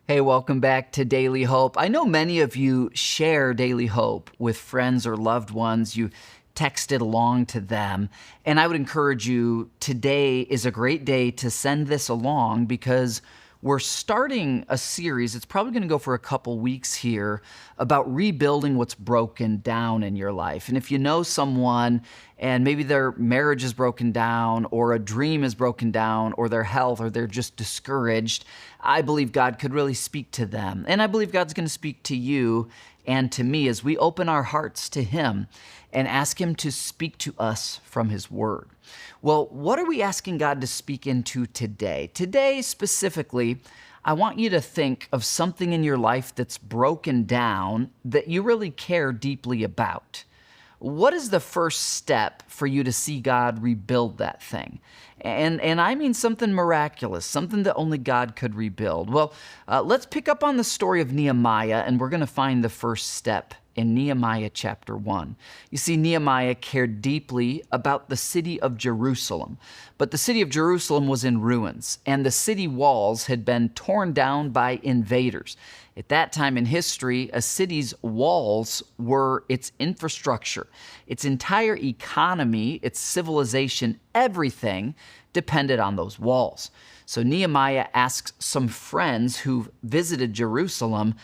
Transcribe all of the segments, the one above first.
Hey, welcome back to Daily Hope. I know many of you share Daily Hope with friends or loved ones. You text it along to them. And I would encourage you, today is a great day to send this along because we're starting a series. It's probably going to go for a couple weeks here about rebuilding what's broken down in your life. And if you know someone and maybe their marriage is broken down or a dream is broken down or their health or they're just discouraged, I believe God could really speak to them. And I believe God's going to speak to you and to me as we open our hearts to Him and ask Him to speak to us from His Word. Well, what are we asking God to speak into today? Today, specifically, I want you to think of something in your life that's broken down that you really care deeply about. What is the first step for you to see God rebuild that thing? And I mean something miraculous, something that only God could rebuild. Well, let's pick up on the story of Nehemiah, and we're going to find the first step in Nehemiah chapter 1. You see, Nehemiah cared deeply about the city of Jerusalem, but the city of Jerusalem was in ruins, and the city walls had been torn down by invaders. At that time in history, a city's walls were its infrastructure. Its entire economy, its civilization, everything depended on those walls. So Nehemiah asks some friends who visited Jerusalem,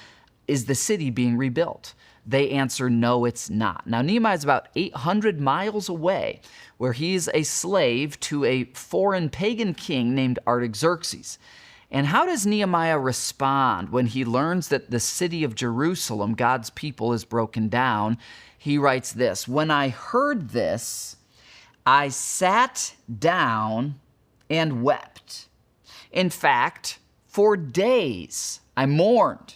is the city being rebuilt? They answer, no, it's not. Now, Nehemiah is about 800 miles away, where he's a slave to a foreign pagan king named Artaxerxes. And how does Nehemiah respond when he learns that the city of Jerusalem, God's people, is broken down? He writes this, "When I heard this, I sat down and wept. In fact, for days I mourned,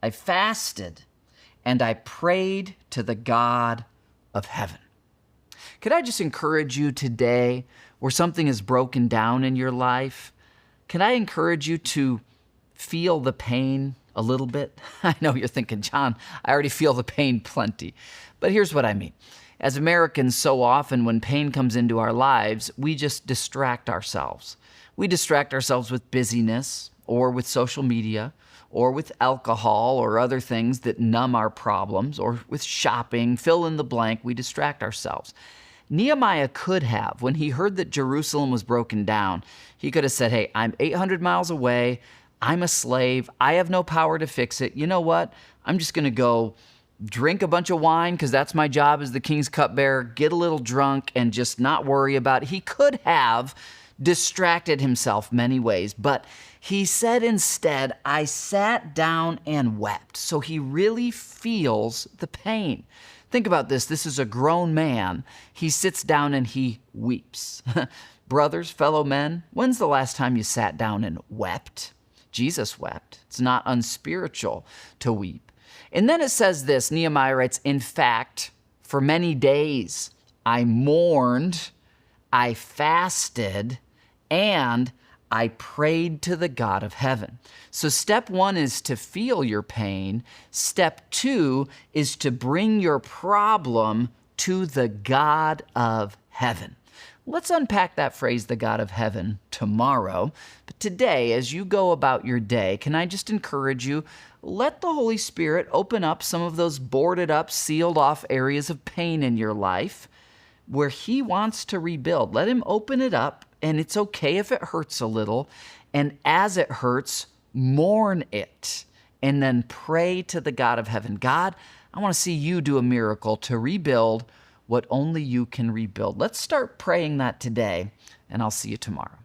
I fasted, and I prayed to the God of heaven." Could I just encourage you today, where something is broken down in your life, can I encourage you to feel the pain a little bit? I know you're thinking, John, I already feel the pain plenty. But here's what I mean. As Americans, so often when pain comes into our lives, we just distract ourselves. We distract ourselves with busyness or with social media, or with alcohol or other things that numb our problems, or with shopping, fill in the blank, we distract ourselves. Nehemiah could have, when he heard that Jerusalem was broken down, he could have said, hey, I'm 800 miles away, I'm a slave, I have no power to fix it. You know what? I'm just going to go drink a bunch of wine because that's my job as the king's cupbearer, get a little drunk and just not worry about it. He could have distracted himself many ways, but he said instead, I sat down and wept. So he really feels the pain. Think about this. This is a grown man. He sits down and he weeps. Brothers, fellow men, when's the last time you sat down and wept? Jesus wept. It's not unspiritual to weep. And then it says this, Nehemiah writes, in fact, for many days I mourned, I fasted, and I prayed to the God of heaven. So step one is to feel your pain. Step two is to bring your problem to the God of heaven. Let's unpack that phrase, the God of heaven, tomorrow. But today, as you go about your day, can I just encourage you, let the Holy Spirit open up some of those boarded up, sealed off areas of pain in your life where He wants to rebuild. Let Him open it up. And it's okay if it hurts a little. And as it hurts, mourn it. And then pray to the God of heaven. God, I want to see you do a miracle to rebuild what only you can rebuild. Let's start praying that today, and I'll see you tomorrow.